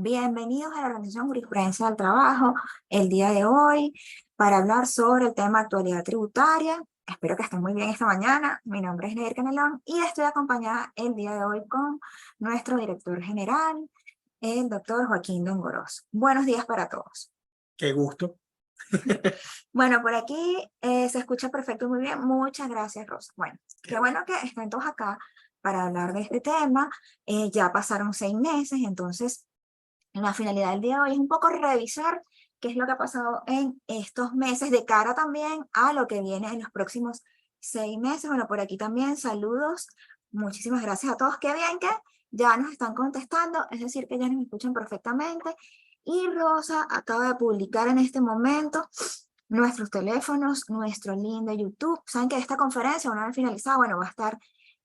Bienvenidos a la Organización Jurisprudencia del Trabajo el día de hoy para hablar sobre el tema actualidad tributaria. Espero que estén muy bien esta mañana. Mi nombre es Neir Canelón y estoy acompañada el día de hoy con nuestro director general, el doctor Joaquín Dongoroso. Buenos días para todos. Qué gusto. Bueno, por aquí se escucha perfecto, muy bien. Muchas gracias, Rosa. Bueno, qué bueno que estén todos acá para hablar de este tema. Ya pasaron 6 meses, entonces la finalidad del día de hoy es un poco revisar qué es lo que ha pasado en estos meses de cara también a lo que viene en los próximos 6 meses. Bueno, por aquí también saludos. Muchísimas gracias a todos. Qué bien que ya nos están contestando, es decir, que ya nos escuchan perfectamente. Y Rosa acaba de publicar en este momento nuestros teléfonos, nuestro link de YouTube. Saben que esta conferencia, una vez finalizada, bueno, va a estar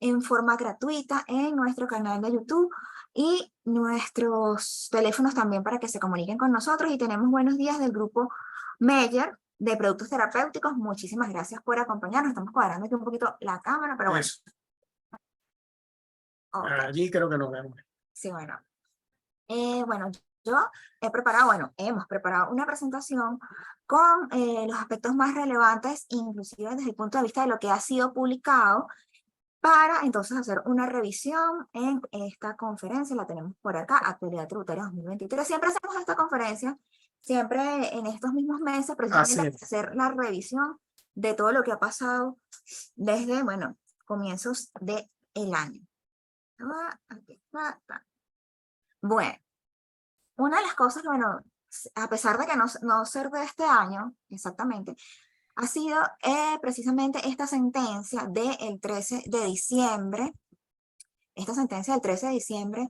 en forma gratuita en nuestro canal de YouTube y nuestros teléfonos también para que se comuniquen con nosotros. Y tenemos buenos días del grupo Meyer de productos terapéuticos. Muchísimas gracias por acompañarnos. Estamos cuadrando aquí un poquito la cámara, pero bueno. Eso. Okay. Allí creo que nos vemos. Sí, bueno. Bueno, yo he preparado, bueno, hemos preparado una presentación con los aspectos más relevantes, inclusive desde el punto de vista de lo que ha sido publicado, para entonces hacer una revisión en esta conferencia. La tenemos por acá, Actualidad Tributaria 2023. Siempre hacemos esta conferencia, siempre en estos mismos meses, precisamente para hacer la revisión de todo lo que ha pasado desde, bueno, comienzos del año. Bueno, una de las cosas que, bueno, a pesar de que no ser de este año, exactamente, ha sido precisamente esta sentencia del 13 de diciembre, esta sentencia del 13 de diciembre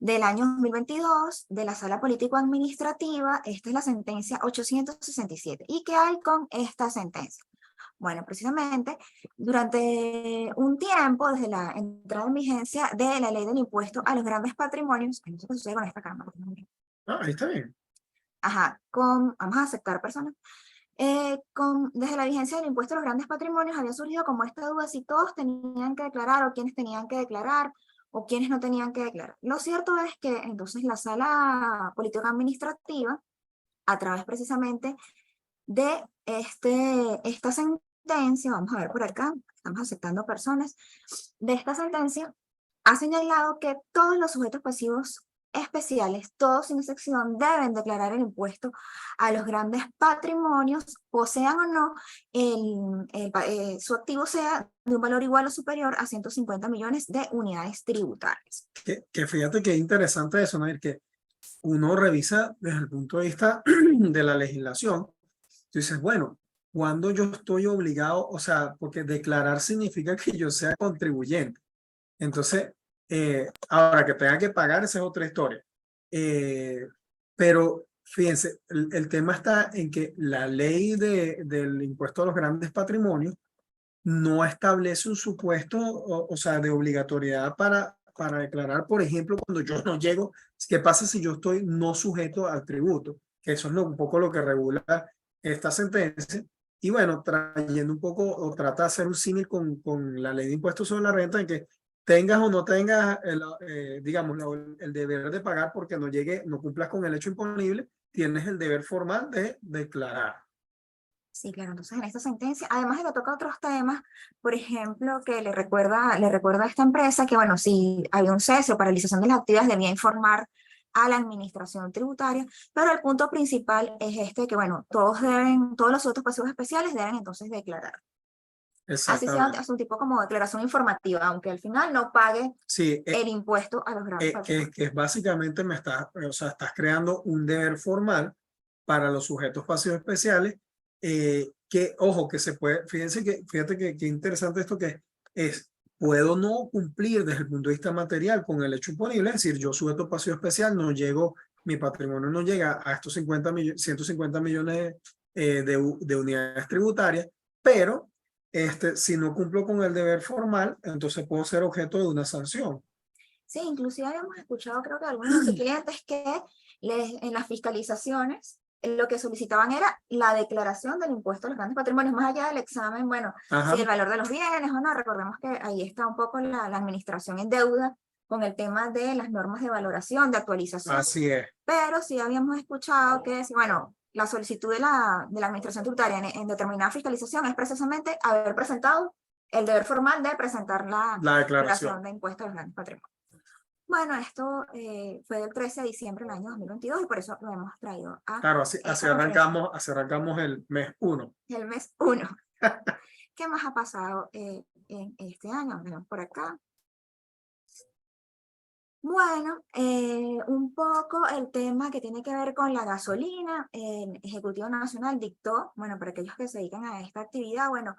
del año 2022 de la Sala Político-Administrativa. Esta es la sentencia 867. ¿Y qué hay con esta sentencia? Bueno, precisamente durante un tiempo, desde la entrada en vigencia de la ley del impuesto a los grandes patrimonios, no sé qué sucede con esta cámara. Ahí está bien. Ajá, vamos a aceptar personas. Desde la vigencia del impuesto a los grandes patrimonios había surgido como esta duda si todos tenían que declarar o quiénes tenían que declarar o quiénes no tenían que declarar. Lo cierto es que entonces la Sala Política Administrativa, a través precisamente de esta sentencia, vamos a ver por acá, estamos aceptando personas, de esta sentencia, ha señalado que todos los sujetos pasivos especiales, todos sin excepción, deben declarar el impuesto a los grandes patrimonios, posean o no, su activo sea de un valor igual o superior a 150 millones de unidades tributarias. Que fíjate que interesante eso, ¿no? Que uno revisa desde el punto de vista de la legislación. Tú dices, bueno, cuando yo estoy obligado, o sea, porque declarar significa que yo sea contribuyente. Entonces, ahora que tenga que pagar, esa es otra historia. Pero fíjense, el tema está en que la ley del impuesto a los grandes patrimonios no establece un supuesto, o sea, de obligatoriedad para declarar, por ejemplo, cuando yo no llego, ¿qué pasa si yo estoy no sujeto al tributo? Que eso es un poco lo que regula esta sentencia. Y bueno, trayendo un poco, o trata de hacer un símil con la ley de impuestos sobre la renta, en que tengas o no tengas, digamos, el deber de pagar porque no llegue, no cumplas con el hecho imponible, tienes el deber formal de declarar. Sí, claro, entonces en esta sentencia, además de que toca otros temas, por ejemplo, que le recuerda a esta empresa que, bueno, si había un cese o paralización de las actividades, debía informar a la administración tributaria, pero el punto principal es que, bueno, todos los otros pasivos especiales deben entonces declarar. Así sea un tipo como declaración informativa, aunque al final no pague el impuesto a los grandes patrimonios. Que es básicamente estás creando un deber formal para los sujetos pasivos especiales, que, ojo, que se puede, fíjate que interesante esto que es, puedo no cumplir desde el punto de vista material con el hecho imponible, es decir, yo sujeto pasivo especial, no llego, mi patrimonio no llega a estos 150 millones de unidades tributarias, pero si no cumplo con el deber formal, entonces puedo ser objeto de una sanción. Sí, inclusive habíamos escuchado, creo que algunos de los clientes que en las fiscalizaciones lo que solicitaban era la declaración del impuesto a los grandes patrimonios, más allá del examen, bueno, si el valor de los bienes o no. Recordemos que ahí está un poco la administración en deuda con el tema de las normas de valoración, de actualización. Así es. Pero sí habíamos escuchado que, bueno, la solicitud de la Administración Tributaria en determinada fiscalización es precisamente haber presentado el deber formal de presentar la declaración de impuestos a los grandes patrimonios. Bueno, esto fue del 13 de diciembre del año 2022 y por eso lo hemos traído a... Claro, así arrancamos el mes 1. El mes 1. ¿Qué más ha pasado en este año? Bueno, por acá. Bueno, un poco el tema que tiene que ver con la gasolina. El Ejecutivo Nacional dictó, bueno, para aquellos que se dedican a esta actividad, bueno,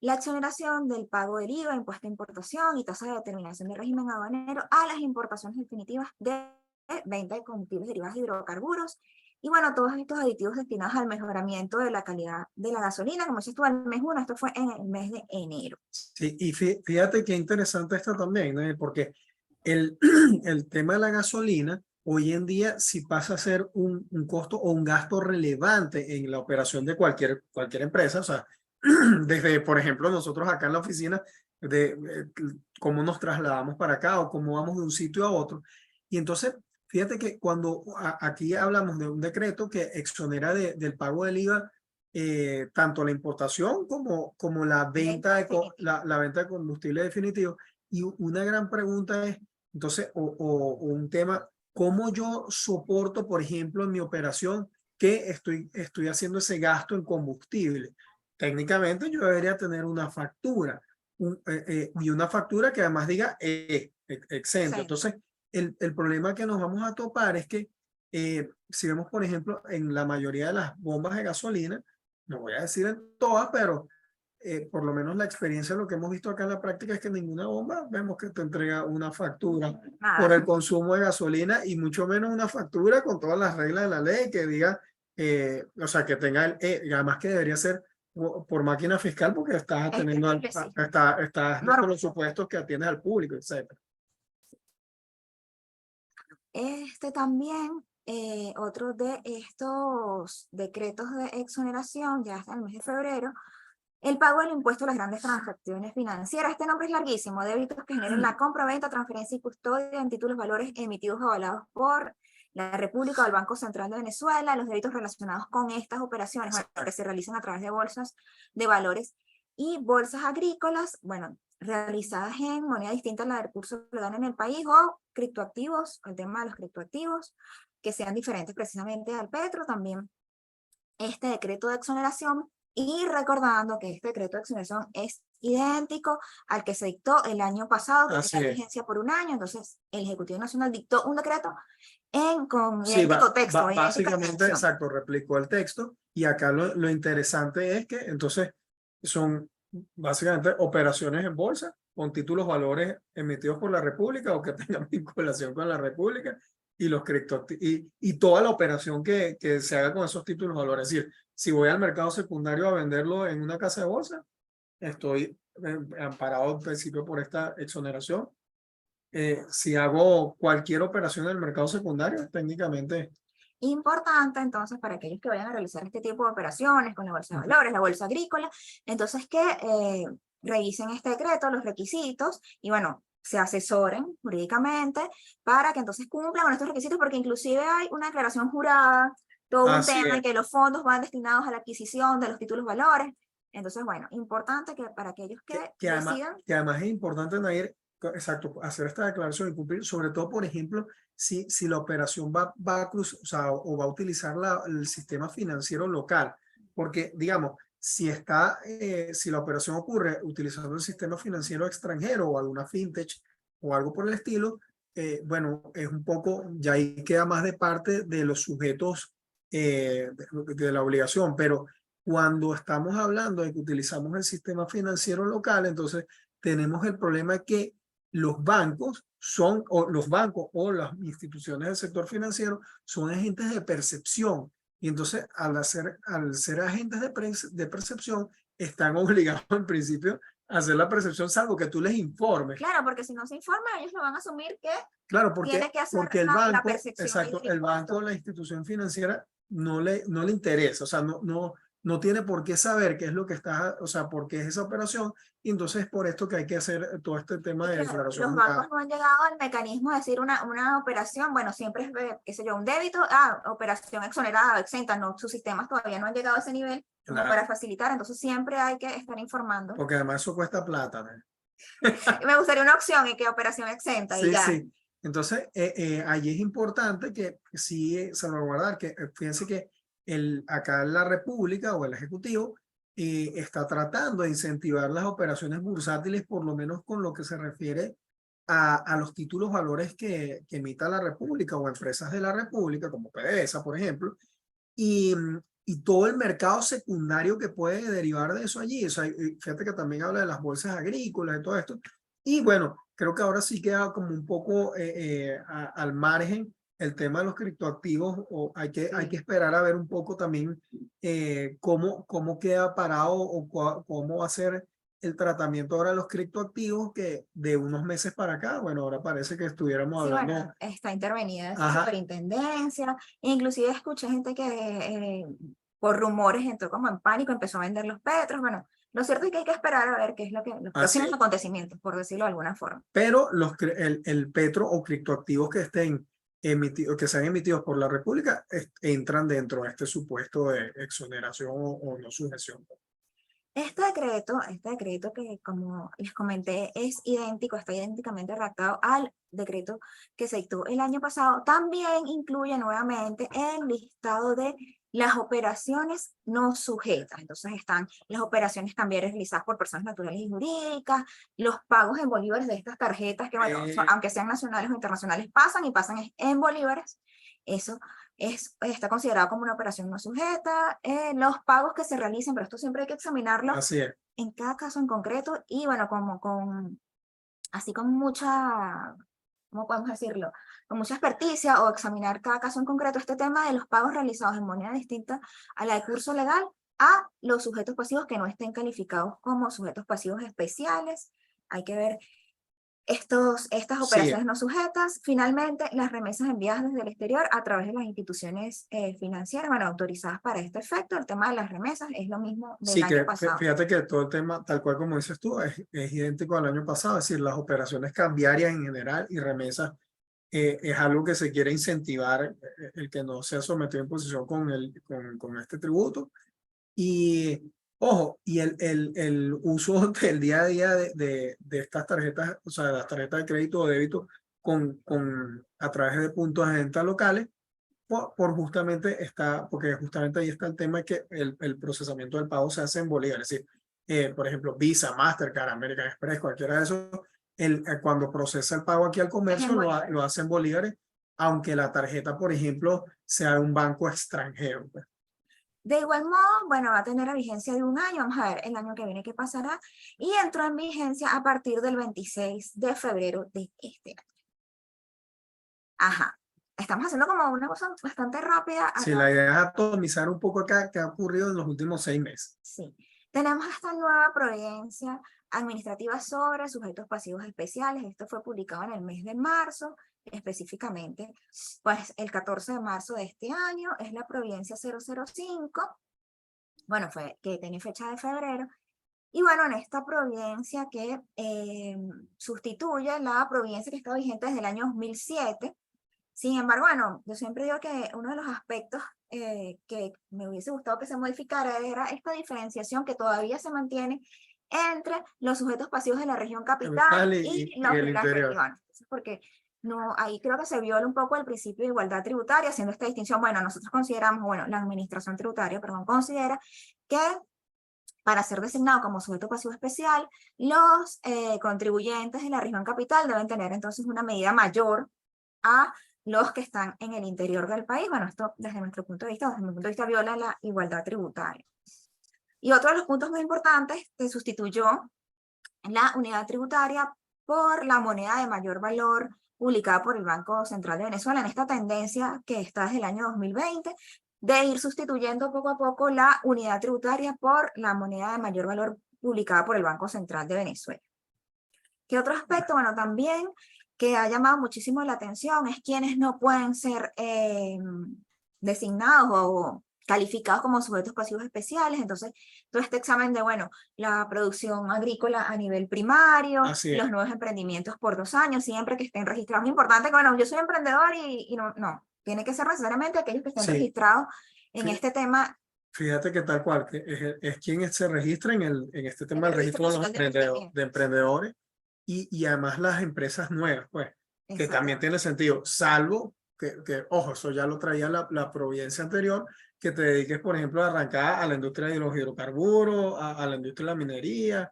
la exoneración del pago del IVA, impuesto de importación y tasa de determinación del régimen aduanero a las importaciones definitivas de venta de combustibles derivados de hidrocarburos. Y bueno, todos estos aditivos destinados al mejoramiento de la calidad de la gasolina, como si estuvo el mes 1, esto fue en el mes de enero. Sí, y fíjate qué interesante esto también, ¿no? Porque el tema de la gasolina, hoy en día, si pasa a ser un costo o un gasto relevante en la operación de cualquier empresa, o sea, desde, por ejemplo, nosotros acá en la oficina, de cómo nos trasladamos para acá o cómo vamos de un sitio a otro. Y entonces, fíjate que cuando aquí hablamos de un decreto que exonera del pago del IVA, tanto la importación como la venta la venta de combustible definitivo. Y una gran pregunta es, entonces, o un tema, ¿cómo yo soporto, por ejemplo, en mi operación que estoy haciendo ese gasto en combustible? Técnicamente yo debería tener una factura, y una factura que además diga exento. Sí. Entonces, el problema que nos vamos a topar es que si vemos, por ejemplo, en la mayoría de las bombas de gasolina, no voy a decir en todas, pero por lo menos la experiencia, lo que hemos visto acá en la práctica es que ninguna bomba vemos que te entrega una factura por el consumo de gasolina y mucho menos una factura con todas las reglas de la ley que diga, o sea, que tenga además que debería ser por máquina fiscal porque estás atendiendo estás con los supuestos que atiendes al público, etc. También, otro de estos decretos de exoneración, ya hasta el mes de febrero, el pago del impuesto a las grandes transacciones financieras. Este nombre es larguísimo. Débitos que generen la compra, venta, transferencia y custodia en títulos valores emitidos o avalados por la República o el Banco Central de Venezuela. Los débitos relacionados con estas operaciones, bueno, que se realizan a través de bolsas de valores y bolsas agrícolas, bueno, realizadas en moneda distinta a la del curso que dan en el país, o criptoactivos, el tema de los criptoactivos, que sean diferentes precisamente al petro. También este decreto de exoneración. Y recordando que este decreto de exoneración es idéntico al que se dictó el año pasado, que tiene vigencia por un año. Entonces, el Ejecutivo Nacional dictó un decreto con idéntico texto. Básicamente, exacto, replicó el texto. Y acá lo interesante es que entonces son básicamente operaciones en bolsa con títulos valores emitidos por la República o que tengan vinculación con la República y los criptoactivos y toda la operación que se haga con esos títulos valores. Es decir, si voy al mercado secundario a venderlo en una casa de bolsa, estoy amparado en principio por esta exoneración. Si hago cualquier operación en el mercado secundario, técnicamente. Importante, entonces, para aquellos que vayan a realizar este tipo de operaciones con la bolsa de valores, la bolsa agrícola, entonces que revisen este decreto, los requisitos, y bueno, se asesoren jurídicamente para que entonces cumplan con estos requisitos, porque inclusive hay una declaración jurada, todo un tema en que los fondos van destinados a la adquisición de los títulos valores. Entonces, bueno, importante que para aquellos que decidan. Que además es importante, Nair, exacto, hacer esta declaración y cumplir, sobre todo, por ejemplo, si la operación va a cruzar, o sea, o va a utilizar el sistema financiero local, porque, digamos, si la operación ocurre utilizando el sistema financiero extranjero o alguna fintech o algo por el estilo, bueno, es un poco, ya ahí queda más de parte de los sujetos de la obligación, pero cuando estamos hablando de que utilizamos el sistema financiero local, entonces tenemos el problema que los bancos o las instituciones del sector financiero son agentes de percepción. Y entonces, al ser agentes de percepción, están obligados en principio a hacer la percepción, salvo que tú les informes. Claro, porque si no se informa, ellos lo van a asumir que tiene que hacer el banco, la percepción. Exacto, el banco o la institución financiera no le interesa, o sea, no no tiene por qué saber qué es lo que está, o sea, por qué es esa operación, y entonces es por esto que hay que hacer todo este tema Y de claro, declaración los bancos jurada. no han llegado al mecanismo de decir una operación, bueno, siempre es, qué sé yo, un débito, operación exonerada, exenta, no, sus sistemas todavía no han llegado a ese nivel como Claro, para facilitar, entonces siempre hay que estar informando. porque además eso cuesta plata, ¿no? Y me gustaría una opción y que operación exenta y Sí, ya. sí. Entonces, allí es importante que sí salvaguardar, que fíjense que acá la República o el Ejecutivo está tratando de incentivar las operaciones bursátiles, por lo menos con lo que se refiere a los títulos valores que emita la República o empresas de la República, como PDVSA, por ejemplo, y todo el mercado secundario que puede derivar de eso allí. O sea, fíjate que también habla de las bolsas agrícolas y todo esto. Y bueno, creo que ahora sí queda como un poco al margen el tema de los criptoactivos, o hay que esperar a ver un poco también cómo queda parado o cómo va a ser el tratamiento ahora de los criptoactivos, que de unos meses para acá, bueno, ahora parece que estuviéramos Sí, hablando, bueno, está intervenida esa ajá, superintendencia. Inclusive escuché gente que por rumores entró como en pánico, empezó a vender los petros. Bueno, lo cierto es que hay que esperar a ver qué es lo que, los así próximos es. acontecimientos, por decirlo de alguna forma. Pero el petro o criptoactivos que estén emitidos, que sean emitidos por la República, entran dentro de este supuesto de exoneración o no sujeción. Este decreto que como les comenté es idéntico, está idénticamente redactado al decreto que se dictó el año pasado, también incluye nuevamente el listado de las operaciones no sujetas. Entonces están las operaciones cambiarias realizadas por personas naturales y jurídicas, los pagos en bolívares de estas tarjetas que, bueno, aunque sean nacionales o internacionales, pasan y pasan en bolívares. Eso está considerado como una operación no sujeta, los pagos que se realicen, pero esto siempre hay que examinarlo Así es. en cada caso en concreto y bueno, así con mucha, ¿cómo podemos decirlo? Con mucha experticia o examinar cada caso en concreto este tema de los pagos realizados en moneda distinta a la de curso legal a los sujetos pasivos que no estén calificados como sujetos pasivos especiales. Hay que ver estas Sí, operaciones no sujetas, finalmente las remesas enviadas desde el exterior a través de las instituciones financieras, bueno, autorizadas para este efecto. El tema de las remesas es lo mismo del sí, año que pasado. fíjate que todo el tema, tal cual como dices tú, es idéntico al año pasado. Es decir, las operaciones cambiarias en general y remesas es algo que se quiere incentivar, el que no sea sometido en posición con este tributo. Y ojo, y el uso del día a día de estas tarjetas, o sea, de las tarjetas de crédito o débito a través de puntos de venta locales, justamente porque justamente ahí está el tema de que el procesamiento del pago se hace en bolívares. Es decir, por ejemplo, Visa, Mastercard, American Express, cualquiera de esos, cuando procesa el pago aquí al Es comercio, en bolívares. lo hace en bolívares, aunque la tarjeta, por ejemplo, sea de un banco extranjero, pues. De igual modo, bueno, va a tener vigencia de un año, vamos a ver el año que viene qué pasará, y entró en vigencia a partir del 26 de febrero de este año. Ajá, estamos haciendo como una cosa bastante rápida Si acá. la idea es atomizar un poco acá qué ha ocurrido en los últimos 6 meses. Sí, tenemos esta nueva providencia administrativa sobre sujetos pasivos especiales. Esto fue publicado en el mes de marzo, específicamente, pues el 14 de marzo de este año es la providencia 005, bueno, que tiene fecha de febrero. Y bueno, en esta providencia que sustituye la providencia que está vigente desde el año 2007. Sin embargo, bueno, yo siempre digo que uno de los aspectos que me hubiese gustado que se modificara era esta diferenciación que todavía se mantiene entre los sujetos pasivos de la región capital Capital y y los el de las interior. regiones. Porque no, ahí creo que se viola un poco el principio de igualdad tributaria, haciendo esta distinción. Bueno, nosotros consideramos, bueno, la administración tributaria, perdón, considera que para ser designado como sujeto pasivo especial, los contribuyentes de la región capital deben tener entonces una medida mayor a los que están en el interior del país. Bueno, esto desde nuestro punto de vista, desde mi punto de vista, viola la igualdad tributaria. Y otro de los puntos muy importantes, se sustituyó la unidad tributaria por la moneda de mayor valor publicada por el Banco Central de Venezuela, en esta tendencia que está desde el año 2020, de ir sustituyendo poco a poco la unidad tributaria por la moneda de mayor valor publicada por el Banco Central de Venezuela. ¿Qué otro aspecto? Bueno, también que ha llamado muchísimo la atención es quienes no pueden ser designados o calificados como sujetos pasivos especiales. Entonces, todo este examen de, bueno, la producción agrícola a nivel primario, Así es. los nuevos emprendimientos por 2 años, siempre que estén registrados. Es importante que, bueno, yo soy emprendedor y no, tiene que ser necesariamente aquellos que estén Sí. registrados en Fí- este tema. Fíjate que tal cual, que es quien se registra en este En tema el del Registro registro de los Nacional de Emprendimiento. de emprendedores y además las empresas nuevas, pues, que también Exactamente. tiene sentido, salvo ojo, eso ya lo traía la providencia anterior, que te dediques, por ejemplo, a arrancar a la industria de los hidrocarburos, a la industria de la minería,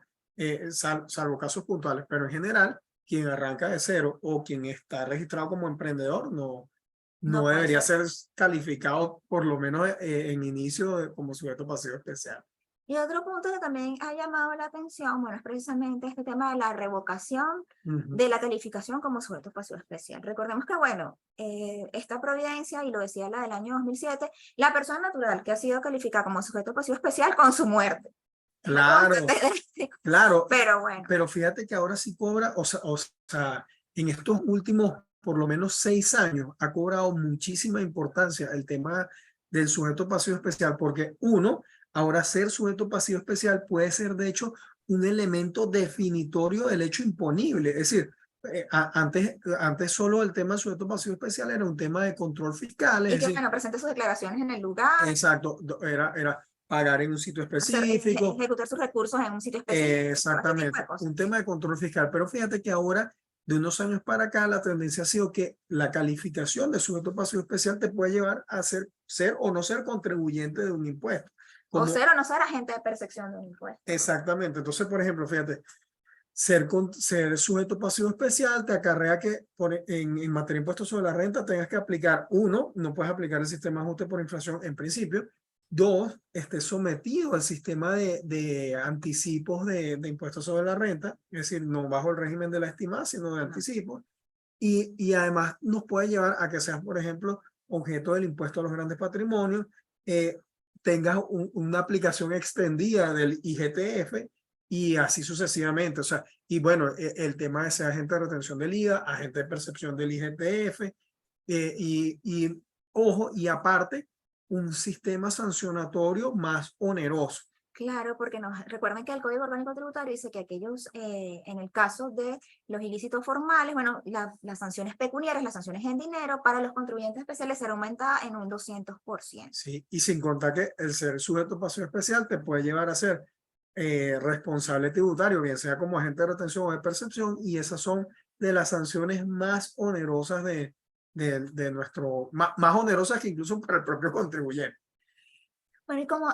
salvo casos puntuales, pero en general, quien arranca de cero o quien está registrado como emprendedor, no No puede debería ser. ser calificado, por lo menos en inicio, como sujeto pasivo especial. Y otro punto que también ha llamado la atención, bueno, es precisamente este tema de la revocación Ujú. de la calificación como sujeto pasivo especial. Recordemos que, bueno, esta providencia, y lo decía la del año 2007, la persona natural que ha sido calificada como sujeto pasivo especial con su muerte. Es algo Claro, bastante drástico, claro, pero bueno. pero fíjate que ahora sí cobra, o sea, en estos últimos por lo menos 6 años ha cobrado muchísima importancia el tema del sujeto pasivo especial, porque uno, ahora ser sujeto pasivo especial puede ser de hecho un elemento definitorio del hecho imponible. Es decir, antes solo el tema del sujeto pasivo especial era un tema de control fiscal, Y es que, decir, bueno, presente sus declaraciones en el lugar, exacto, era pagar en un sitio hacer, específico. ejecutar sus recursos en un sitio específico, este tipo de Exactamente, cosas. un tema de control fiscal. Pero fíjate que ahora, de unos años para acá, la tendencia ha sido que la calificación de sujeto pasivo especial te puede llevar a ser o no ser contribuyente de un impuesto. O Como, ser o no ser agente de percepción de un impuesto. exactamente. Entonces, por ejemplo, fíjate, ser sujeto pasivo especial te acarrea que en materia de impuestos sobre la renta tengas que aplicar, uno, no puedes aplicar el sistema de ajuste por inflación en principio. Dos, estés sometido al sistema de anticipos de impuestos sobre la renta, es decir, no bajo el régimen de la estimada, sino de anticipos. Y además nos puede llevar a que seas, por ejemplo, objeto del impuesto a los grandes patrimonios, eh, tengas una aplicación extendida del IGTF y así sucesivamente. O sea, y bueno, el tema de ser agente de retención del IVA, agente de percepción del IGTF, y ojo, y aparte, un sistema sancionatorio más oneroso. Claro, porque recuerden que el Código Orgánico Tributario dice que aquellos, en el caso de los ilícitos formales, bueno, las sanciones pecuniarias, las sanciones en dinero, para los contribuyentes especiales será aumentada en un 200%. Sí, y sin contar que el ser sujeto pasivo especial te puede llevar a ser responsable tributario, bien sea como agente de retención o de percepción, y esas son de las sanciones más onerosas de nuestro, más onerosas que incluso para el propio contribuyente. Bueno, y como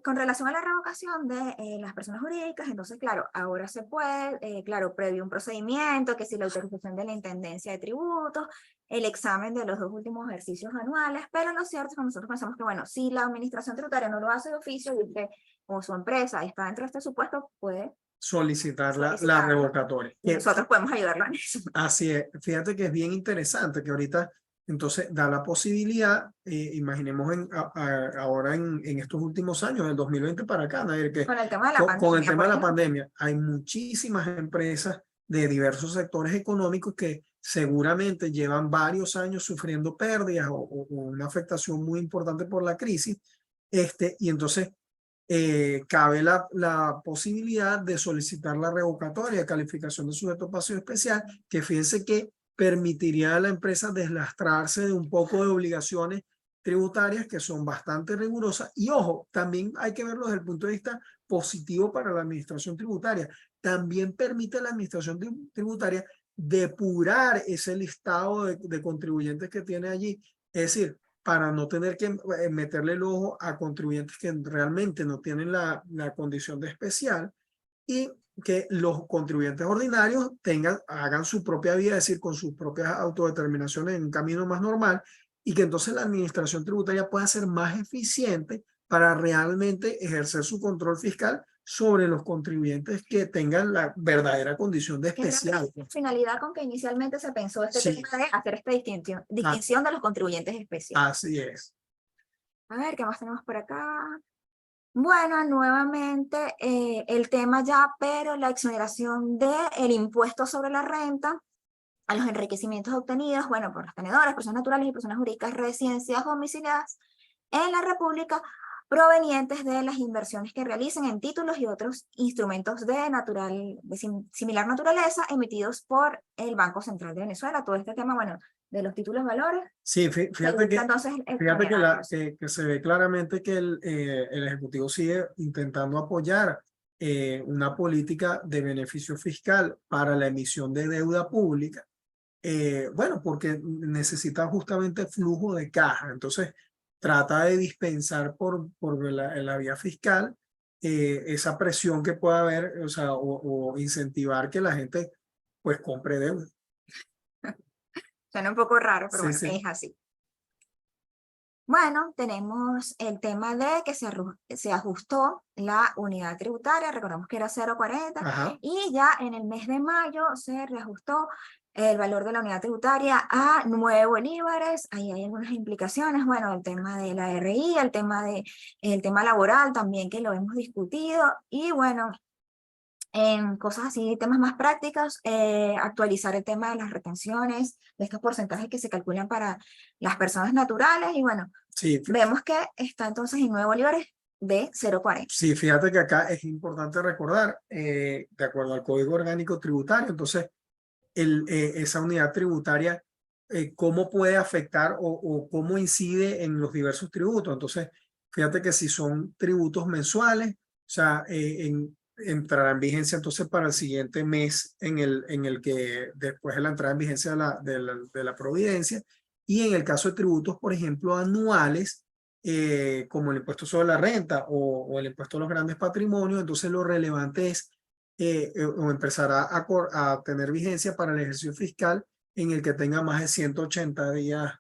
con relación a la revocación de las personas jurídicas, entonces, claro, ahora se puede, claro, previo un procedimiento, que si la autorización de la Intendencia de Tributos, el examen de los 2 últimos ejercicios anuales, pero lo cierto es que nosotros pensamos que, bueno, si la administración tributaria no lo hace de oficio y usted o su empresa está dentro de este supuesto, puede Solicitar la solicitarlo revocatoria. y nosotros podemos ayudarlo en eso. Así es, fíjate que es bien interesante que ahorita entonces da la posibilidad, imaginemos ahora en estos últimos años, del 2020 para acá, Nair, que Con el tema de la con el pandemia, tema por de la ejemplo. pandemia hay muchísimas empresas de diversos sectores económicos que seguramente llevan varios años sufriendo pérdidas o una afectación muy importante por la crisis, y entonces cabe la posibilidad de solicitar la revocatoria de calificación de sujeto pasivo especial, que fíjense que permitiría a la empresa deslastrarse de un poco de obligaciones tributarias que son bastante rigurosas. Y ojo, también hay que verlo desde el punto de vista positivo para la administración tributaria. También permite a la administración tributaria depurar ese listado de contribuyentes que tiene allí. Es decir, para no tener que meterle el ojo a contribuyentes que realmente no tienen la condición de especial, y que los contribuyentes ordinarios hagan su propia vida, es decir, con sus propias autodeterminaciones en un camino más normal, y que entonces la administración tributaria pueda ser más eficiente para realmente ejercer su control fiscal sobre los contribuyentes que tengan la verdadera condición de Que realmente especial. es la finalidad con que inicialmente se pensó este Sí, tema de hacer esta distinción de los contribuyentes especiales. así es. A ver, ¿qué más tenemos por acá? Bueno, nuevamente el tema ya, pero la exoneración del impuesto sobre la renta a los enriquecimientos obtenidos, bueno, por los tenedores, personas naturales y personas jurídicas residenciadas domiciliadas en la República provenientes de las inversiones que realicen en títulos y otros instrumentos de similar naturaleza emitidos por el Banco Central de Venezuela. Todo este tema, bueno, de los títulos valores, Sí, se fíjate busca que, entonces fíjate que, exponerlos. que se ve claramente que el Ejecutivo sigue intentando apoyar una política de beneficio fiscal para la emisión de deuda pública. Bueno, porque necesita justamente flujo de caja. Entonces, trata de dispensar por la vía fiscal esa presión que pueda haber, o sea, o incentivar que la gente pues compre deuda. Suena un poco raro, pero Sí, bueno, sí. es así. Bueno, tenemos el tema de que se ajustó la unidad tributaria, recordamos que era 0,40 Ajá. y ya en el mes de mayo se reajustó el valor de la unidad tributaria a 9 bolívares. Ahí hay algunas implicaciones, bueno, el tema de la RI, el tema laboral también que lo hemos discutido y bueno, en cosas así, temas más prácticos, actualizar el tema de las retenciones, de estos porcentajes que se calculan para las personas naturales y bueno, Sí, vemos que está entonces en 9 bolívares de 0,40. sí, fíjate que acá es importante recordar, de acuerdo al Código Orgánico Tributario, entonces, esa unidad tributaria, cómo puede afectar o cómo incide en los diversos tributos. Entonces, fíjate que si son tributos mensuales, o sea, entrará en vigencia entonces para el siguiente mes en el que después de la entrada en vigencia de la providencia. Y en el caso de tributos, por ejemplo, anuales, como el impuesto sobre la renta o el impuesto a los grandes patrimonios, entonces lo relevante es o empezará a tener vigencia para el ejercicio fiscal en el que tenga más de 180 días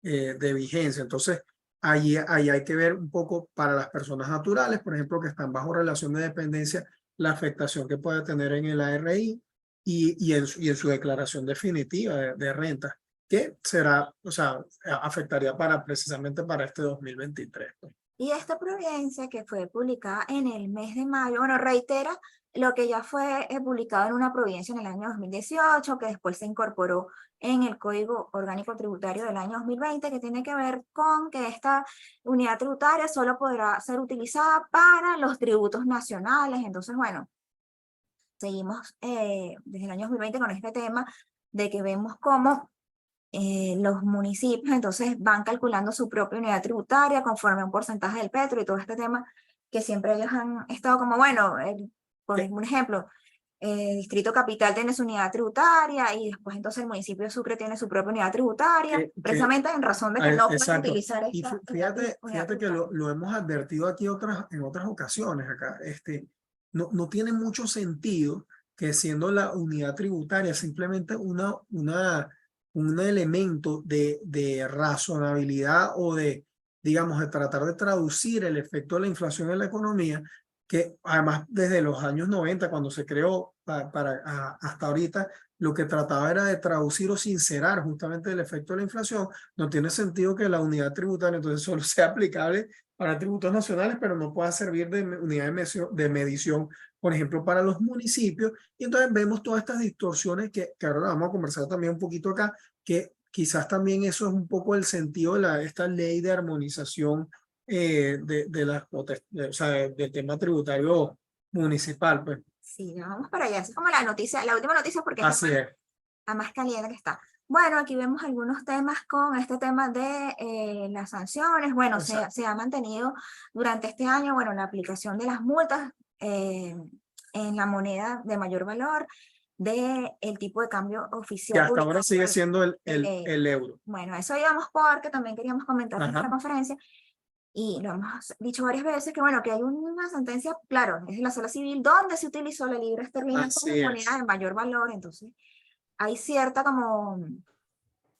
de vigencia. Entonces, ahí hay que ver un poco para las personas naturales, por ejemplo, que están bajo relación de dependencia, la afectación que puede tener en el ARI y en su declaración definitiva de renta, que será, o sea, afectaría precisamente para este 2023. Y esta providencia que fue publicada en el mes de mayo, bueno, reitera lo que ya fue publicado en una providencia en el año 2018, que después se incorporó en el Código Orgánico Tributario del año 2020, que tiene que ver con que esta unidad tributaria solo podrá ser utilizada para los tributos nacionales. Entonces, bueno, seguimos desde el año 2020 con este tema de que vemos cómo los municipios entonces van calculando su propia unidad tributaria conforme a un porcentaje del petro y todo este tema que siempre ellos han estado como, bueno, por un ejemplo, Distrito Capital tiene su unidad tributaria y después entonces el municipio de Sucre tiene su propia unidad tributaria, precisamente en razón de que no pueden Exacto. utilizar Y esta fíjate, unidad fíjate que tributaria. lo hemos advertido aquí en otras ocasiones acá. No tiene mucho sentido que siendo la unidad tributaria simplemente un elemento de razonabilidad o de, digamos, de tratar de traducir el efecto de la inflación en la economía, que además desde los años 90 cuando se creó hasta ahorita, lo que trataba era de traducir o sincerar justamente el efecto de la inflación. No tiene sentido que la unidad tributaria entonces solo sea aplicable para tributos nacionales, pero no pueda servir de unidad de medición, por ejemplo, para los municipios. Y entonces vemos todas estas distorsiones que ahora vamos a conversar también un poquito acá, que quizás también eso es un poco el sentido de esta ley de armonización o sea, del tema tributario municipal, pues. Sí, ya vamos para allá. Así como la noticia, la última noticia porque es Así es. la más caliente que está. Bueno, aquí vemos algunos temas con este tema de las sanciones. Bueno, se ha mantenido durante este año, bueno, la aplicación de las multas en la moneda de mayor valor, de el tipo de cambio Que oficial hasta ahora publicado sigue por siendo el el euro. bueno, eso íbamos porque también queríamos comentar en esta Ajá. conferencia y lo hemos dicho varias veces que, bueno, que hay una sentencia, claro, es de la sala civil donde se utilizó la libra esterlina como Así moneda es. de mayor valor, entonces hay cierta como,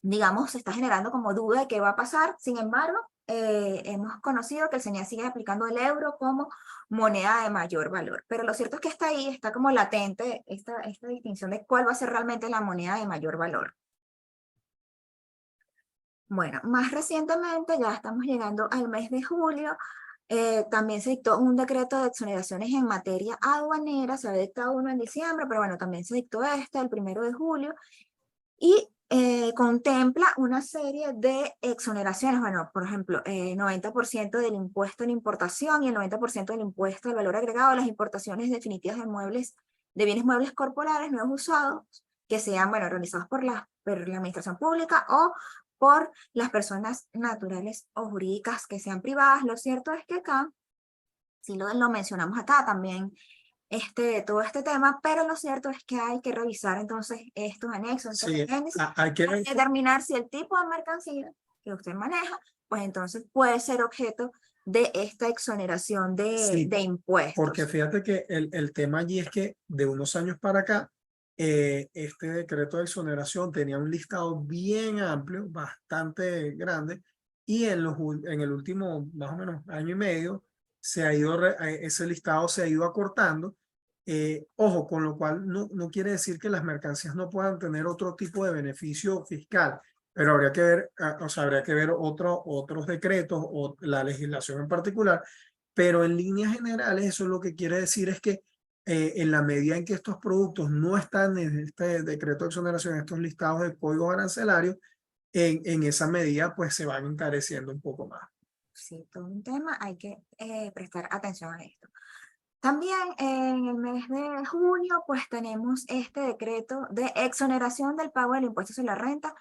digamos, se está generando como duda de qué va a pasar. Sin embargo, hemos conocido que el CENIA sigue aplicando el euro como moneda de mayor valor. Pero lo cierto es que está ahí, está como latente esta distinción de cuál va a ser realmente la moneda de mayor valor. Bueno, más recientemente, ya estamos llegando al mes de julio, también se dictó un decreto de exoneraciones en materia aduanera, se había dictado uno en diciembre, pero bueno, también se dictó este el 1 de julio, y contempla una serie de exoneraciones. Bueno, por ejemplo, 90% del impuesto en importación y el 90% del impuesto al valor agregado a las importaciones definitivas de muebles, de bienes muebles corporales nuevos usados, que sean, bueno, realizados por la administración pública o por las personas naturales o jurídicas que sean privadas. Lo cierto es que acá, si lo mencionamos acá también, todo este tema, pero lo cierto es que hay que revisar entonces estos anexos, estos Sí, apéndices, hay que ver, determinar si el tipo de mercancía que usted maneja, pues entonces puede ser objeto de esta exoneración sí, de porque impuestos. fíjate que el tema allí es que de unos años para acá, este decreto de exoneración tenía un listado bien amplio, bastante grande, y en el último más o menos año y medio, ese listado se ha ido acortando. Ojo, con lo cual no quiere decir que las mercancías no puedan tener otro tipo de beneficio fiscal, pero habría que ver, o sea, habría que ver otros decretos o la legislación en particular, pero en líneas generales eso lo que quiere decir es que en la medida en que estos productos no están en este decreto de exoneración, estos listados de códigos arancelarios, en esa medida pues se van encareciendo un poco más. Sí, todo un tema, hay que prestar atención a esto. También en el mes de junio, pues tenemos este decreto de exoneración del pago del impuesto sobre la renta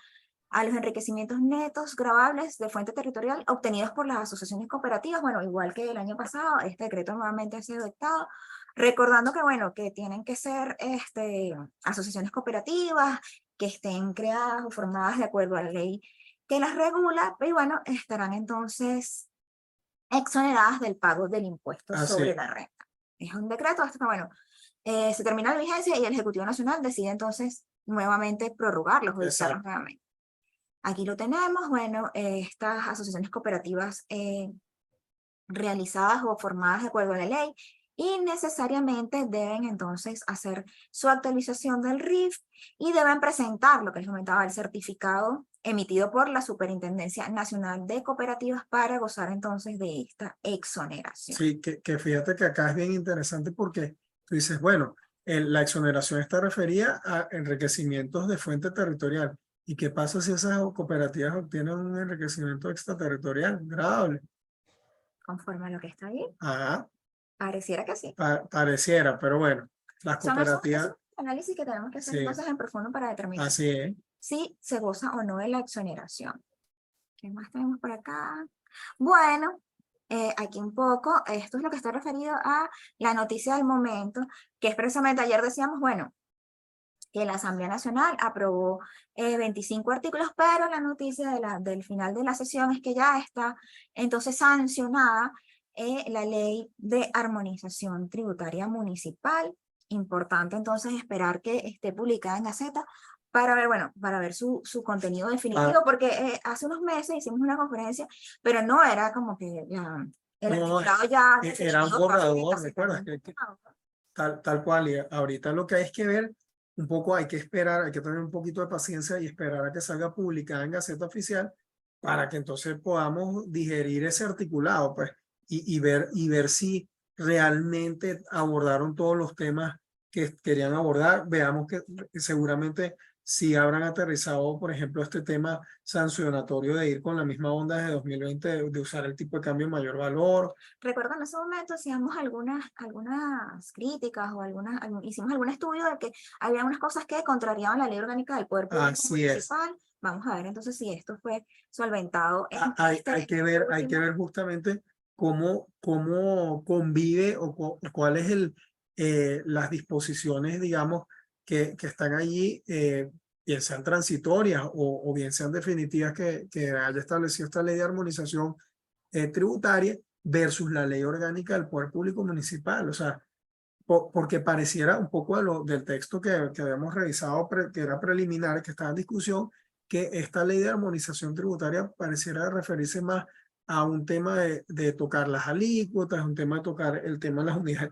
a los enriquecimientos netos gravables de fuente territorial obtenidos por las asociaciones cooperativas. Bueno, igual que el año pasado, este decreto nuevamente ha sido dictado, recordando que, bueno, que tienen que ser asociaciones cooperativas que estén creadas o formadas de acuerdo a la ley que las regula, y bueno, estarán entonces exoneradas del pago del impuesto sobre Así, la renta. Es un decreto hasta que, bueno, se termina la vigencia y el Ejecutivo Nacional decide entonces nuevamente prorrogarlo, judiciarlos exacto. nuevamente. Aquí lo tenemos, bueno, estas asociaciones cooperativas realizadas o formadas de acuerdo a la ley y necesariamente deben entonces hacer su actualización del RIF y deben presentar, lo que les comentaba, el certificado emitido por la Superintendencia Nacional de Cooperativas para gozar entonces de esta exoneración. Sí, que fíjate que acá es bien interesante porque tú dices, bueno, la exoneración está referida a enriquecimientos de fuente territorial. ¿Y qué pasa si esas cooperativas obtienen un enriquecimiento extraterritorial grave? Conforme a lo que está ahí, Ah, pareciera que sí. pareciera, pero bueno, las Esos cooperativas, análisis que tenemos que hacer sí, entonces en profundo para determinar así es. si se goza o no de la exoneración. ¿Qué más tenemos por acá? Bueno, aquí un poco, esto es lo que está referido a la noticia del momento, que es precisamente ayer decíamos, bueno, que la Asamblea Nacional aprobó 25 artículos, pero la noticia del final de la sesión es que ya está entonces sancionada la ley de armonización tributaria municipal. Importante entonces esperar que esté publicada en Gaceta para ver, bueno, para ver su contenido definitivo, Ah, porque hace unos meses hicimos una conferencia, pero no era como que el no, articulado ya era un definitivo que va a salir en borrador, Gaceta. ¿recuerdas? Tal cual, y ahorita lo que hay es que ver un poco, hay que esperar, hay que tener un poquito de paciencia y esperar a que salga publicada en Gaceta Oficial para que entonces podamos digerir ese articulado, pues, y ver si realmente abordaron todos los temas que querían abordar. Veamos que seguramente si habrán aterrizado, por ejemplo, este tema sancionatorio de ir con la misma onda de 2020, de usar el tipo de cambio mayor valor. Recuerdo en ese momento hacíamos algunas críticas o hicimos algún estudio de que había unas cosas que contrariaban la ley orgánica del Poder Público Así es. Municipal. Vamos a ver entonces si esto fue solventado en Hay que último. ver justamente cómo convive o cuál es las disposiciones, digamos, que están allí, bien sean transitorias o bien sean definitivas que haya establecido esta ley de armonización tributaria versus la ley orgánica del Poder Público Municipal. O sea, porque pareciera un poco del texto que habíamos revisado, que era preliminar, que estaba en discusión, que esta ley de armonización tributaria pareciera referirse más a un tema de tocar las alícuotas, un tema de tocar el tema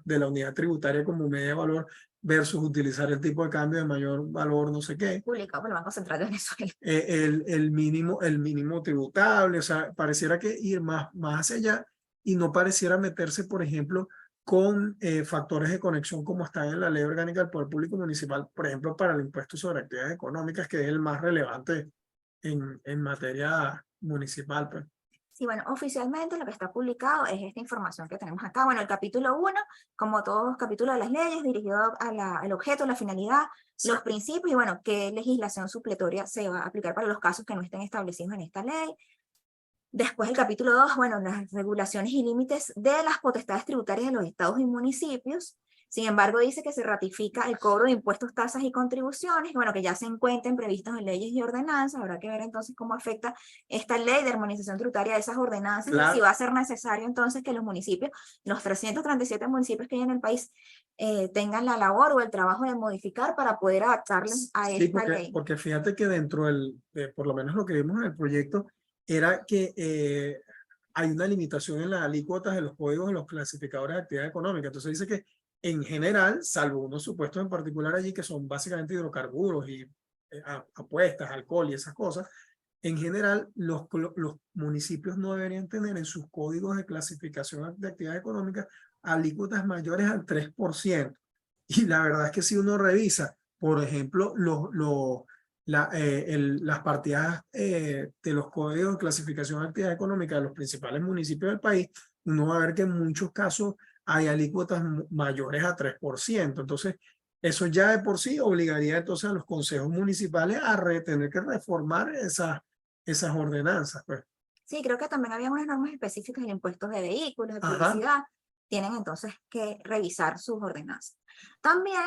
de la unidad tributaria como media de valor versus utilizar el tipo de cambio de mayor valor, no sé qué, Publicado por el Banco Central de Venezuela. el mínimo tributable, o sea, pareciera que ir más hacia allá y no pareciera meterse, por ejemplo, con factores de conexión como están en la Ley Orgánica del Poder Público Municipal, por ejemplo, para el impuesto sobre actividades económicas, que es el más relevante en materia municipal, pues. Sí, bueno, oficialmente lo que está publicado es esta información que tenemos acá. Bueno, el capítulo 1, como todos los capítulos de las leyes, dirigido al objeto, la finalidad, los principios y bueno, qué legislación supletoria se va a aplicar para los casos que no estén establecidos en esta ley. Después el capítulo 2, bueno, las regulaciones y límites de las potestades tributarias de los estados y municipios. Sin embargo, dice que se ratifica el cobro de impuestos, tasas y contribuciones, bueno, que ya se encuentren previstos en leyes y ordenanzas. Habrá que ver entonces cómo afecta esta ley de armonización tributaria de esas ordenanzas, y si va a ser necesario entonces que los municipios, los 337 municipios que hay en el país, tengan la labor o el trabajo de modificar para poder adaptarlos a esta ley. Porque fíjate que dentro por lo menos lo que vimos en el proyecto, era que hay una limitación en las alícuotas de los códigos de los clasificadores de actividad económica. Entonces dice que en general, salvo unos supuestos en particular allí que son básicamente hidrocarburos y apuestas, alcohol y esas cosas, en general los municipios no deberían tener en sus códigos de clasificación de actividad económica alícuotas mayores al 3%. Y la verdad es que si uno revisa, por ejemplo, las partidas de los códigos de clasificación de actividad económica de los principales municipios del país, uno va a ver que en muchos casos hay alícuotas mayores a 3%. Entonces, eso ya de por sí obligaría entonces a los consejos municipales a tener que reformar esas ordenanzas, pues. Sí, creo que también había unas normas específicas en impuestos de vehículos, de Ajá. publicidad. Tienen entonces que revisar sus ordenanzas. También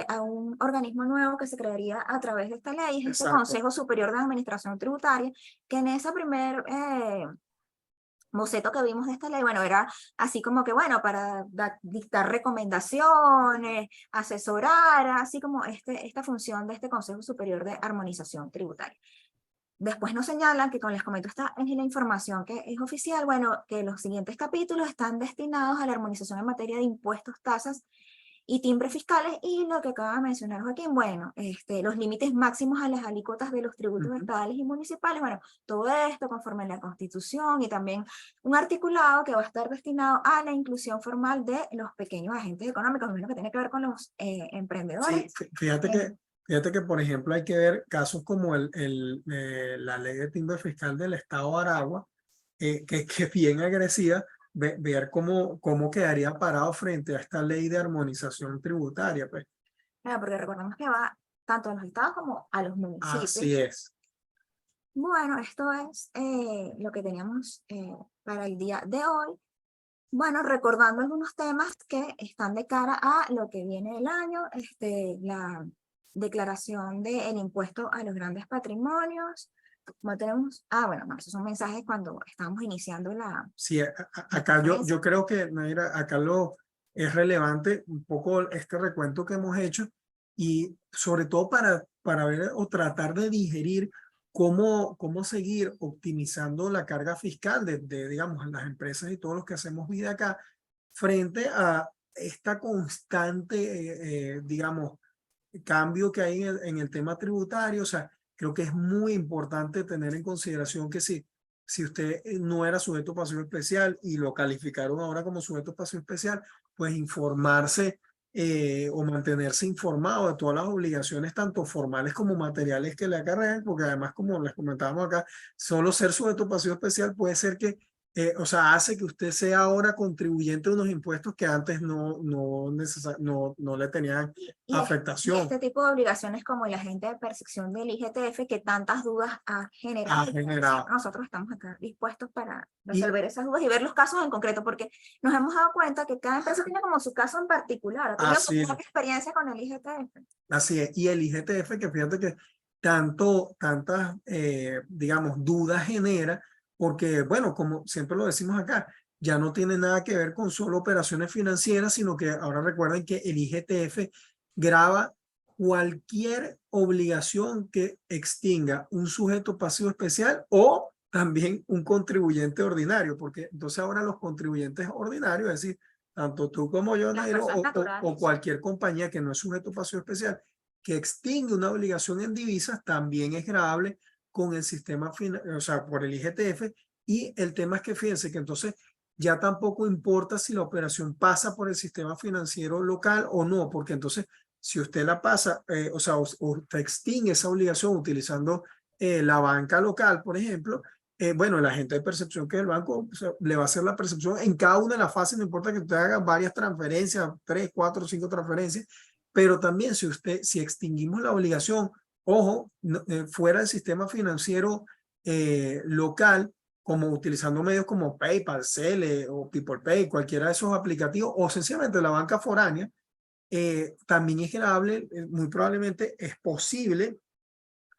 a un organismo nuevo que se crearía a través de esta ley es este Consejo Superior de Administración Tributaria, que en ese primer boceto que vimos de esta ley, bueno, era así como que, bueno, para dictar recomendaciones, asesorar, así como esta función de este Consejo Superior de Armonización Tributaria. Después nos señalan que, como les comento, esta es la información que es oficial, bueno, que los siguientes capítulos están destinados a la armonización en materia de impuestos, tasas y timbres fiscales, y lo que acaba de mencionar Joaquín, bueno, los límites máximos a las alícuotas de los tributos estatales y municipales, bueno, todo esto conforme a la Constitución, y también un articulado que va a estar destinado a la inclusión formal de los pequeños agentes económicos, lo que tiene que ver con los emprendedores. Sí, fíjate que, por ejemplo, hay que ver casos como la ley de timbre fiscal del estado de Aragua, que es bien agresiva, ver cómo quedaría parado frente a esta ley de armonización tributaria, pues. Claro, porque recordemos que va tanto a los estados como a los municipios. Así es. Bueno, esto es lo que teníamos para el día de hoy. Bueno, recordando algunos temas que están de cara a lo que viene el año, la declaración del impuesto a los grandes patrimonios. ¿Cómo tenemos? Bueno, no, esos son mensajes cuando estamos iniciando la... Sí, acá yo creo que, Naira, acá es relevante un poco este recuento que hemos hecho, y sobre todo para ver o tratar de digerir cómo seguir optimizando la carga fiscal de, digamos, las empresas y todos los que hacemos vida acá frente a esta constante, digamos, cambio que hay en el tema tributario. O sea, creo que es muy importante tener en consideración que si usted no era sujeto pasivo especial y lo calificaron ahora como sujeto pasivo especial, pues informarse o mantenerse informado de todas las obligaciones, tanto formales como materiales que le acarrean, porque además, como les comentábamos acá, solo ser sujeto pasivo especial puede ser que, o sea, hace que usted sea ahora contribuyente de unos impuestos que antes no le tenían afectación. Y este tipo de obligaciones, como el agente de percepción del IGTF, que tantas dudas ha generado. Nosotros estamos acá dispuestos para resolver esas dudas y ver los casos en concreto, porque nos hemos dado cuenta que cada empresa tiene como su caso en particular. ¿Ha tenido su propia experiencia con el IGTF? Así es, y el IGTF, que fíjate que tantas, digamos, dudas genera, porque, bueno, como siempre lo decimos acá, ya no tiene nada que ver con solo operaciones financieras, sino que ahora recuerden que el IGTF grava cualquier obligación que extinga un sujeto pasivo especial o también un contribuyente ordinario, porque entonces ahora los contribuyentes ordinarios, es decir, tanto tú como yo, Nairo, o cualquier compañía que no es sujeto pasivo especial, que extingue una obligación en divisas, también es gravable con el sistema, o sea, por el IGTF. Y el tema es que fíjense que entonces ya tampoco importa si la operación pasa por el sistema financiero local o no, porque entonces si usted la pasa, o sea, usted extingue esa obligación utilizando la banca local, por ejemplo, bueno, el agente de percepción que es el banco, o sea, le va a hacer la percepción en cada una de las fases, no importa que usted haga varias transferencias, 3, 4, 5 transferencias, pero también si extinguimos la obligación, ojo, fuera del sistema financiero local, como utilizando medios como PayPal, Zelle o People Pay, cualquiera de esos aplicativos, o sencillamente la banca foránea, también es grave, muy probablemente es posible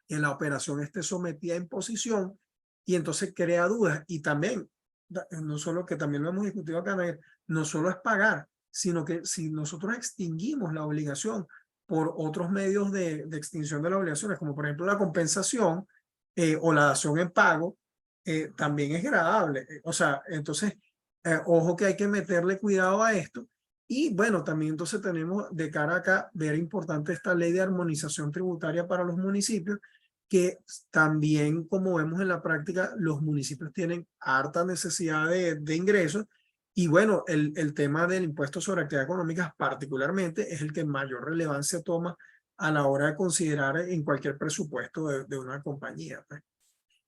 que la operación esté sometida a imposición y entonces crea dudas. Y también, no solo que también lo hemos discutido acá, Nair, no solo es pagar, sino que si nosotros extinguimos la obligación por otros medios de extinción de las obligaciones, como por ejemplo la compensación o la dación en pago, también es gravable. O sea, entonces, ojo que hay que meterle cuidado a esto. Y bueno, también entonces tenemos de cara acá, ver importante esta ley de armonización tributaria para los municipios, que también, como vemos en la práctica, los municipios tienen harta necesidad de ingresos. Y bueno, el tema del impuesto sobre actividades económicas particularmente es el que mayor relevancia toma a la hora de considerar en cualquier presupuesto de una compañía, pues.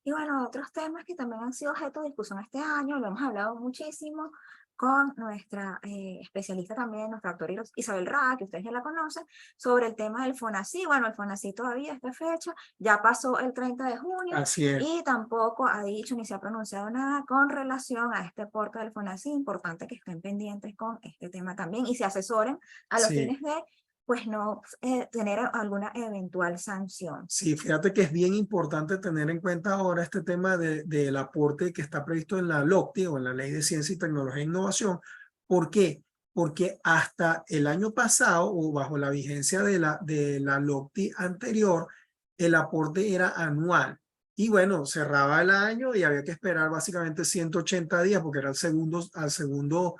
Y bueno, otros temas que también han sido objeto de discusión este año, lo hemos hablado muchísimo con nuestra especialista también, nuestra doctora Isabel Rada, que ustedes ya la conocen, sobre el tema del FONACYT. Bueno, el FONACYT todavía esta fecha, ya pasó el 30 de junio Así es. y tampoco ha dicho ni se ha pronunciado nada con relación a este aporte del FONACYT. Importante que estén pendientes con este tema también y se asesoren a los Sí. fines de pues no tener alguna eventual sanción. Sí, fíjate que es bien importante tener en cuenta ahora este tema del aporte que está previsto en la LOCTI o en la Ley de Ciencia y Tecnología e Innovación. ¿Por qué? Porque hasta el año pasado o bajo la vigencia de la LOCTI anterior, el aporte era anual. Y bueno, cerraba el año y había que esperar básicamente 180 días porque era al segundo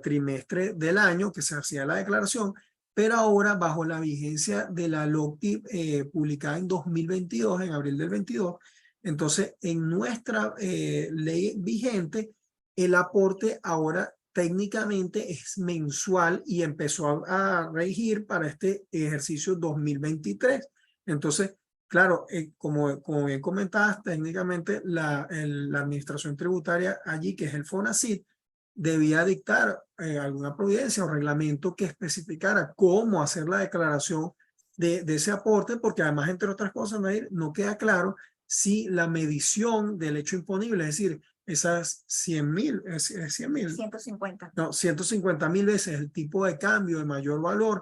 trimestre del año que se hacía la declaración. Pero ahora, bajo la vigencia de la LOCTI publicada en 2022, en abril del 22, entonces en nuestra ley vigente, el aporte ahora técnicamente es mensual y empezó a regir para este ejercicio 2023. Entonces, claro, como bien comentabas, técnicamente la administración tributaria allí, que es el FONACYT, debía dictar alguna providencia o reglamento que especificara cómo hacer la declaración de ese aporte, porque además, entre otras cosas, Nair, no queda claro si la medición del hecho imponible, es decir, esas 100.000, es 100.000, 150. no, 150.000 veces el tipo de cambio de mayor valor,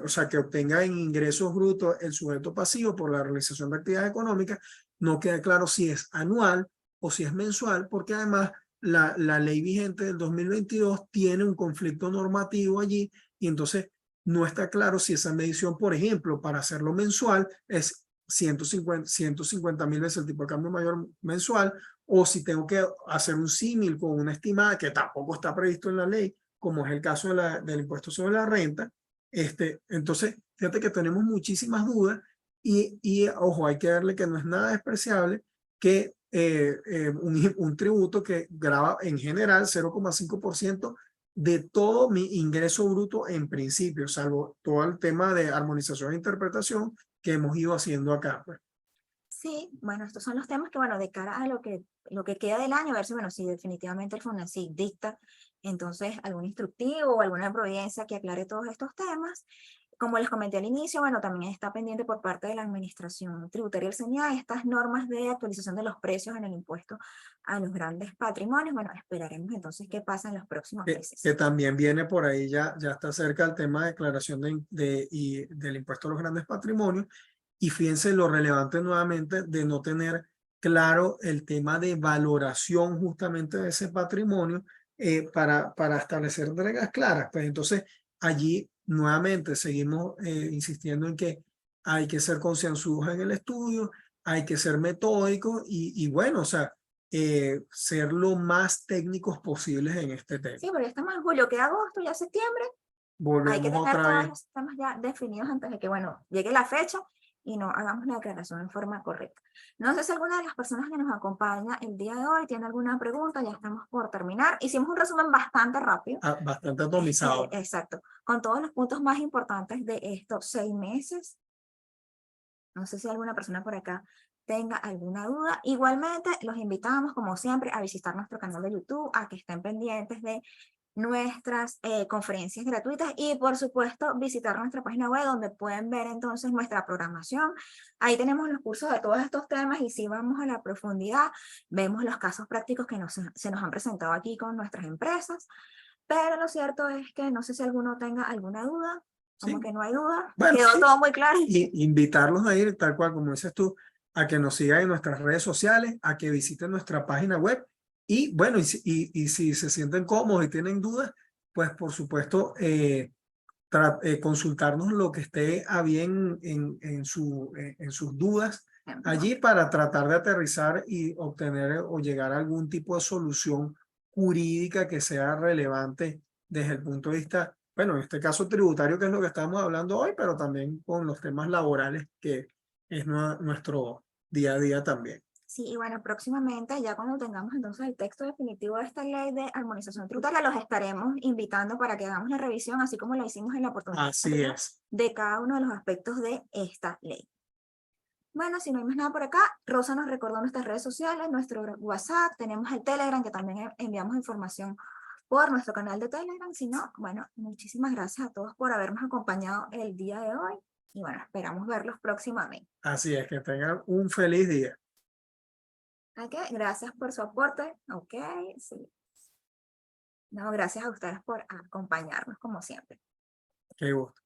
o sea, que obtenga en ingresos brutos el sujeto pasivo por la realización de actividades económicas, no queda claro si es anual o si es mensual, porque además la ley vigente del 2022 tiene un conflicto normativo allí y entonces no está claro si esa medición, por ejemplo, para hacerlo mensual es 150.000 veces el tipo de cambio mayor mensual, o si tengo que hacer un símil con una estimada que tampoco está previsto en la ley, como es el caso del impuesto sobre la renta. Entonces, fíjate que tenemos muchísimas dudas y ojo, hay que darle que no es nada despreciable que un tributo que grava en general 0,5% de todo mi ingreso bruto en principio, salvo todo el tema de armonización e interpretación que hemos ido haciendo acá, pues. Sí, bueno, estos son los temas que, bueno, de cara a lo que queda del año, a ver si, bueno, si definitivamente el FONACYT dicta entonces algún instructivo o alguna providencia que aclare todos estos temas. Como les comenté al inicio, bueno, también está pendiente por parte de la Administración Tributaria del SENIA estas normas de actualización de los precios en el impuesto a los grandes patrimonios. Bueno, esperaremos entonces qué pasa en los próximos meses. Que también viene por ahí, ya está cerca el tema de declaración del impuesto a los grandes patrimonios. Y fíjense lo relevante nuevamente de no tener claro el tema de valoración justamente de ese patrimonio para establecer reglas claras. Pues entonces allí nuevamente seguimos insistiendo en que hay que ser concienzudos en el estudio, hay que ser metódicos y bueno, o sea, ser lo más técnicos posibles en este tema. Sí, porque ya estamos en julio, queda agosto, ya septiembre. Hay que Volvemos tener otra todos vez. los temas ya definidos antes de que, bueno, llegue la fecha y no hagamos la declaración en forma correcta. No sé si alguna de las personas que nos acompaña el día de hoy tiene alguna pregunta, ya estamos por terminar. Hicimos un resumen bastante rápido. Bastante atomizado. Exacto, con todos los puntos más importantes de estos 6 meses. No sé si alguna persona por acá tenga alguna duda. Igualmente, los invitamos, como siempre, a visitar nuestro canal de YouTube, a que estén pendientes de nuestras conferencias gratuitas y, por supuesto, visitar nuestra página web donde pueden ver entonces nuestra programación. Ahí tenemos los cursos de todos estos temas y si vamos a la profundidad, vemos los casos prácticos que se nos han presentado aquí con nuestras empresas. Pero lo cierto es que no sé si alguno tenga alguna duda. Como Sí. que no hay duda. Bueno, Quedó sí. todo muy claro. Y invitarlos a ir, tal cual como dices tú, a que nos sigan en nuestras redes sociales, a que visiten nuestra página web y bueno, y si se sienten cómodos y tienen dudas, pues por supuesto consultarnos lo que esté a bien en sus dudas allí para tratar de aterrizar y obtener o llegar a algún tipo de solución jurídica que sea relevante desde el punto de vista, bueno, en este caso tributario, que es lo que estamos hablando hoy, pero también con los temas laborales, que es nuestro día a día también. Sí, y bueno, próximamente, ya cuando tengamos entonces el texto definitivo de esta ley de armonización tributaria, los estaremos invitando para que hagamos la revisión, así como lo hicimos en la oportunidad Así es. de cada uno de los aspectos de esta ley. Bueno, si no hay más nada por acá, Rosa nos recordó nuestras redes sociales, nuestro WhatsApp, tenemos el Telegram, que también enviamos información por nuestro canal de Telegram. Si no, bueno, muchísimas gracias a todos por habernos acompañado el día de hoy y bueno, esperamos verlos próximamente. Así es, que tengan un feliz día. Ok, gracias por su aporte. Ok, sí. No, gracias a ustedes por acompañarnos como siempre. Qué gusto.